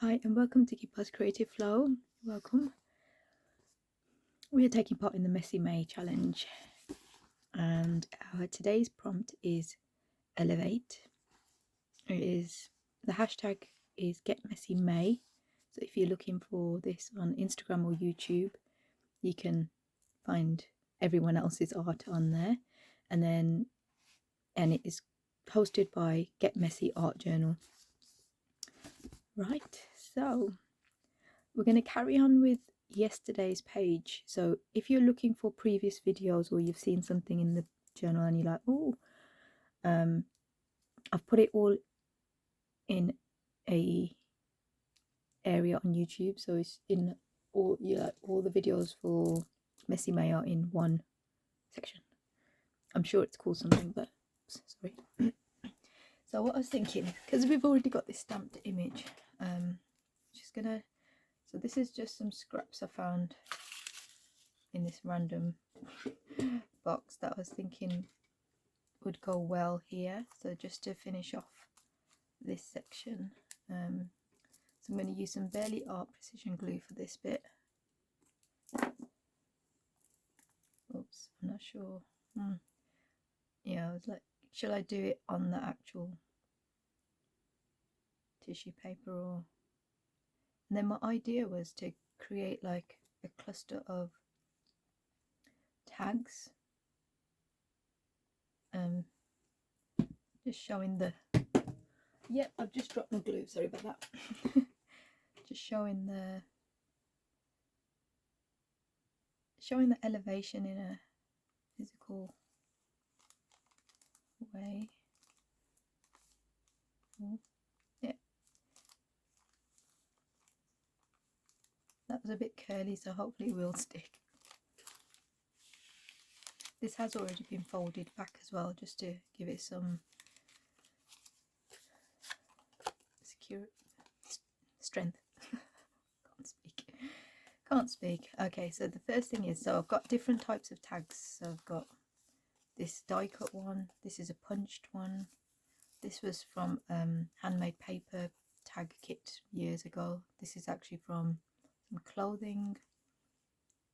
Hi and welcome to Keep Us Creative Flow. Welcome. We are taking part in the Messy May challenge and our today's prompt is elevate. The hashtag is getmessymay. So if you're looking for this on Instagram or YouTube, you can find everyone else's art on there, and it is hosted by Get Messy Art Journal. Right, so we're going to carry on with yesterday's page. So if you're looking for previous videos or you've seen something in the journal and you're like, oh, I've put it all in a area on YouTube, so it's in all the videos for Messy May are in one section. I'm sure it's called something, but sorry. So what I was thinking, because we've already got this stamped image, just gonna, so this is just some scraps I found in this random box that I was thinking would go well here. So just to finish off this section, so I'm going to use some Barely Art precision glue for this bit. Oops, I'm not sure. Yeah, I was like, should I do it on the actual tissue paper or? And then my idea was to create like a cluster of tags, just showing the. Yep, I've just dropped my glue. Sorry about that. Just showing the elevation in a physical way. Yeah, that was a bit curly, so hopefully it will stick. This has already been folded back as well, just to give it some secure strength. Can't speak. Okay, so the first thing is, so I've got different types of tags. So I've got this die cut one, this is a punched one, this was from handmade paper tag kit years ago. This is actually from some clothing.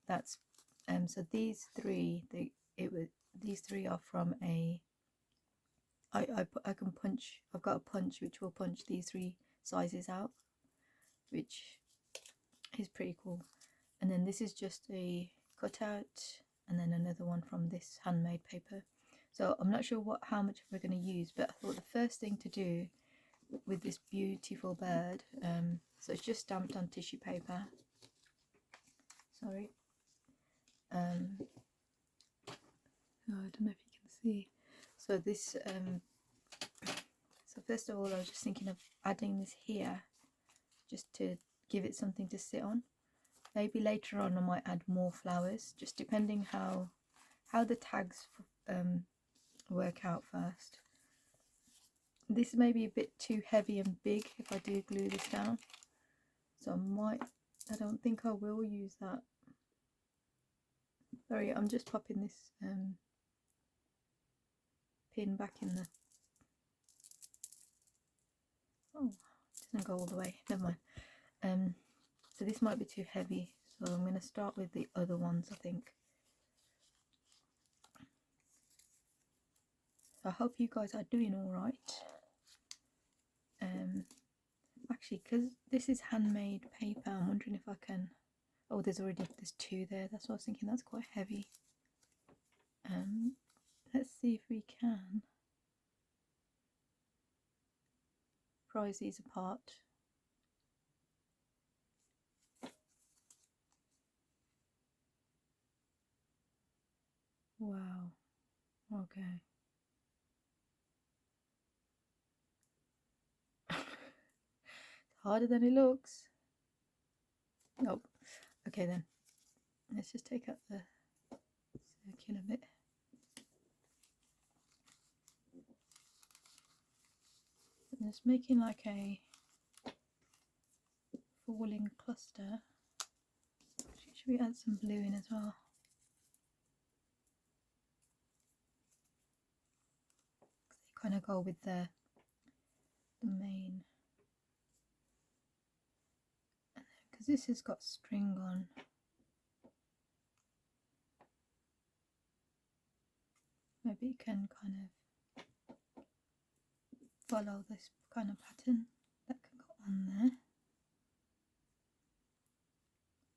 That's so these three, these three are from a I can punch. I've got a punch which will punch these three sizes out, which is pretty cool. And then this is just a cutout, and then another one from this handmade paper. So I'm not sure how much we're going to use, but I thought the first thing to do with this beautiful bird, so it's just stamped on tissue paper. Sorry. I don't know if you can see. So this, so first of all, I was just thinking of adding this here, just to give it something to sit on. Maybe later on I might add more flowers, just depending how the tags work out first. This may be a bit too heavy and big if I do glue this down, so I don't think I will use that. Sorry, I'm just popping this pin back in the, oh, it doesn't go all the way, never mind. So this might be too heavy, so I'm going to start with the other ones, I think. So I hope you guys are doing all right. Actually, because this is handmade paper, I'm wondering if I can, oh, there's two there, that's what I was thinking, that's quite heavy. Let's see if we can prise these apart. Wow, okay. It's harder than it looks. Nope. Okay then, let's just take out the circular bit. I'm just making like a falling cluster. Should we add some blue in as well? They kind of go with the main. this has got string on. Maybe you can kind of follow this kind of pattern that can go on there.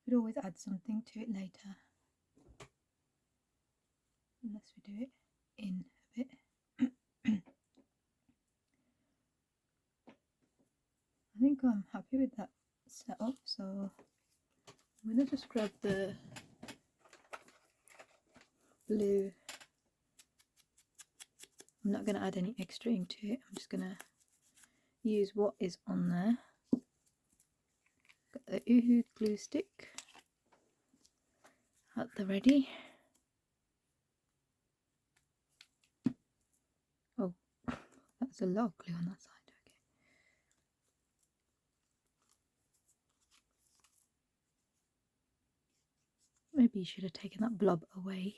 We'd always add something to it later, unless we do it in a bit. I think I'm happy with that setup, so I'm going to just grab the blue. I'm not going to add any extra ink to it, I'm just going to use what is on there. Got the Uhu glue stick at the ready. Oh, that's a lot of glue on that side. Okay. Maybe you should have taken that blob away.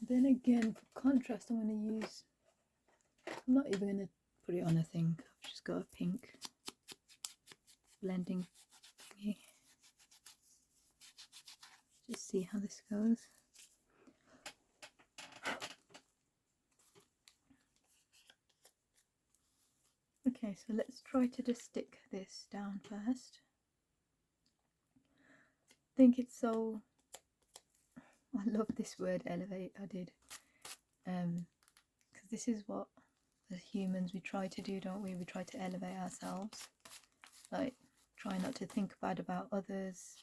Then again, for contrast, I'm going to use, I'm not even going to put it on a thing, I've just got a pink blending thingy. Just see how this goes. Okay, so let's try to just stick this down first. I think it's so, I love this word elevate, I did, because this is what as humans we try to do, don't we? We try to elevate ourselves, like try not to think bad about others.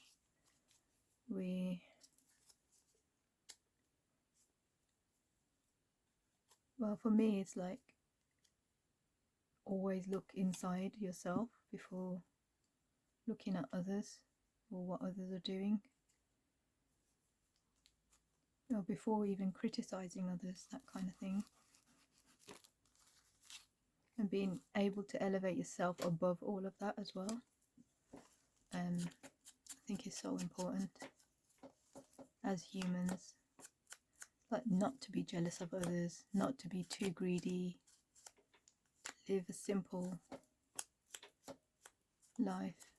Well, for me it's like always look inside yourself before looking at others or what others are doing, or before even criticizing others, that kind of thing. And being able to elevate yourself above all of that as well, I think is so important as humans. Like not to be jealous of others, not to be too greedy, to live a simple life.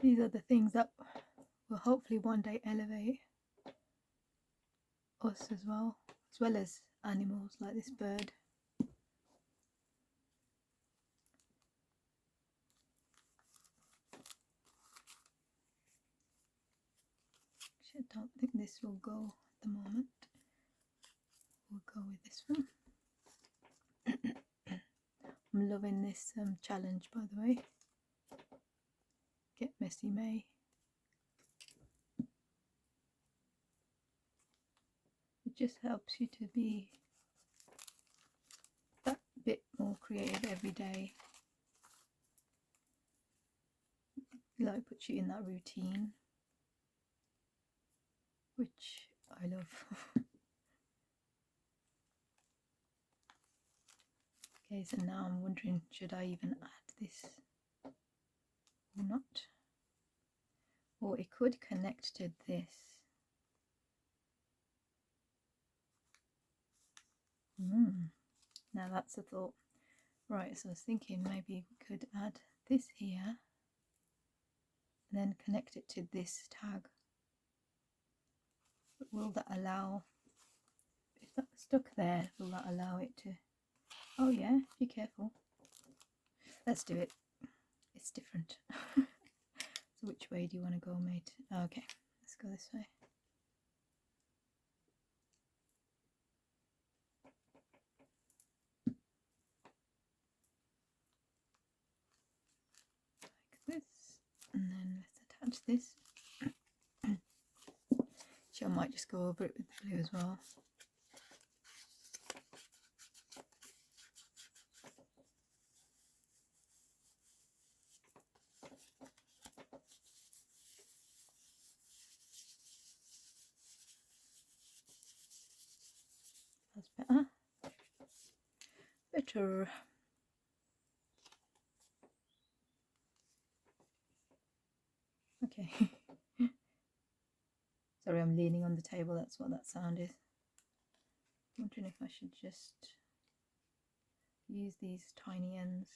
These are the things that will hopefully one day elevate us as well as animals like this bird. Actually, I don't think this will go at the moment. We'll go with this one. I'm loving this challenge, by the way. Get Messy May. It just helps you to be that bit more creative every day. Like puts you in that routine, which I love. Okay, so now I'm wondering, should I even add this or not? Or it could connect to this. Now that's a thought. Right, so I was thinking maybe we could add this here and then connect it to this tag. But will that allow, if that's stuck there, will that allow it to, oh yeah, be careful. Let's do it. It's different. So which way do you want to go, mate? Okay, let's go this way. Like this, and then let's attach this. So I might just go over it with the blue as well. That's better. Better. Okay. Sorry, I'm leaning on the table, that's what that sound is. I'm wondering if I should just use these tiny ends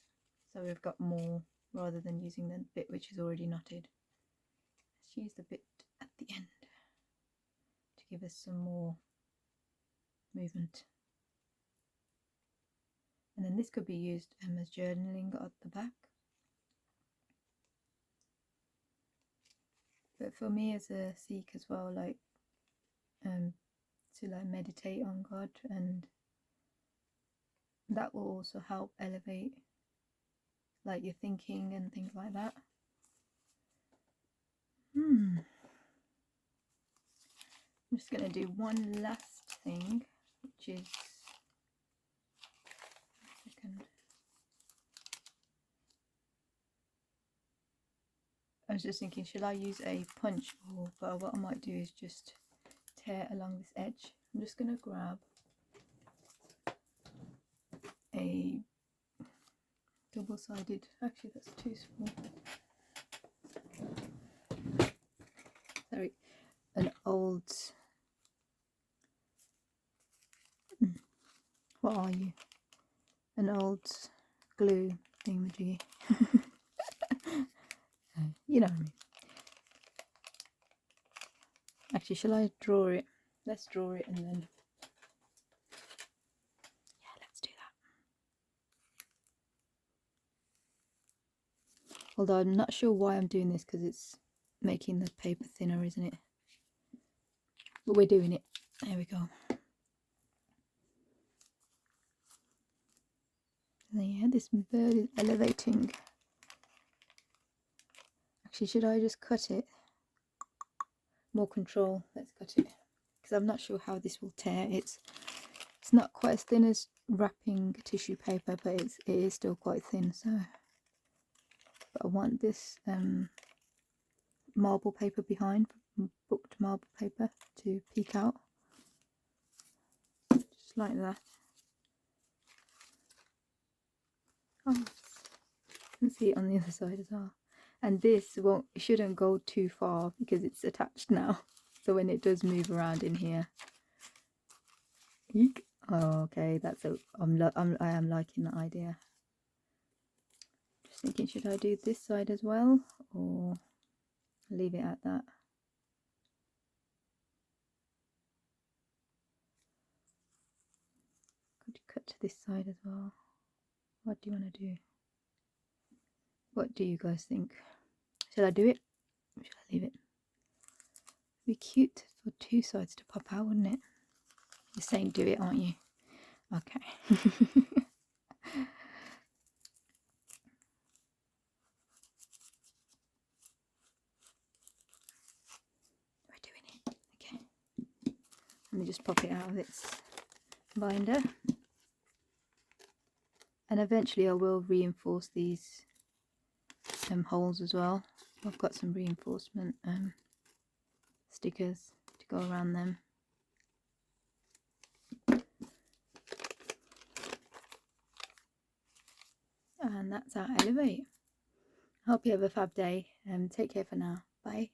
so we've got more rather than using the bit which is already knotted. Let's use the bit at the end to give us some more movement. And then this could be used as journaling at the back. But for me as a Sikh as well, like to like meditate on God, and that will also help elevate like your thinking and things like that. I'm just going to do one last thing, which is I was just thinking, should I use a punch, or but what I might do is just tear along this edge. I'm just going to grab a double-sided, actually that's too small, sorry, an old, what are you, an old glue thingamajiggy. You know what I mean. Actually, shall I draw it? Let's draw it and then, yeah, let's do that. Although I'm not sure why I'm doing this, because it's making the paper thinner, isn't it? But we're doing it. There we go. And yeah, this bird is elevating. Actually, should I just cut it? More control. Let's cut it, because I'm not sure how this will tear. It's not quite as thin as wrapping tissue paper, but it is still quite thin. So, but I want this marble paper behind, booked marble paper, to peek out, just like that. Oh, you can see it on the other side as well. And this shouldn't go too far because it's attached now. So when it does move around in here, eek. Oh, okay, I am liking that idea. Just thinking, should I do this side as well, or leave it at that? Could cut to this side as well. What do you want to do? What do you guys think? Should I do it? Or should I leave it? It'd be cute for two sides to pop out, wouldn't it? You're saying do it, aren't you? Okay. We're doing it. Okay. Let me just pop it out of its binder. And eventually I will reinforce these holes as well. I've got some reinforcement stickers to go around them. And that's our elevate. I hope you have a fab day, and take care for now. Bye.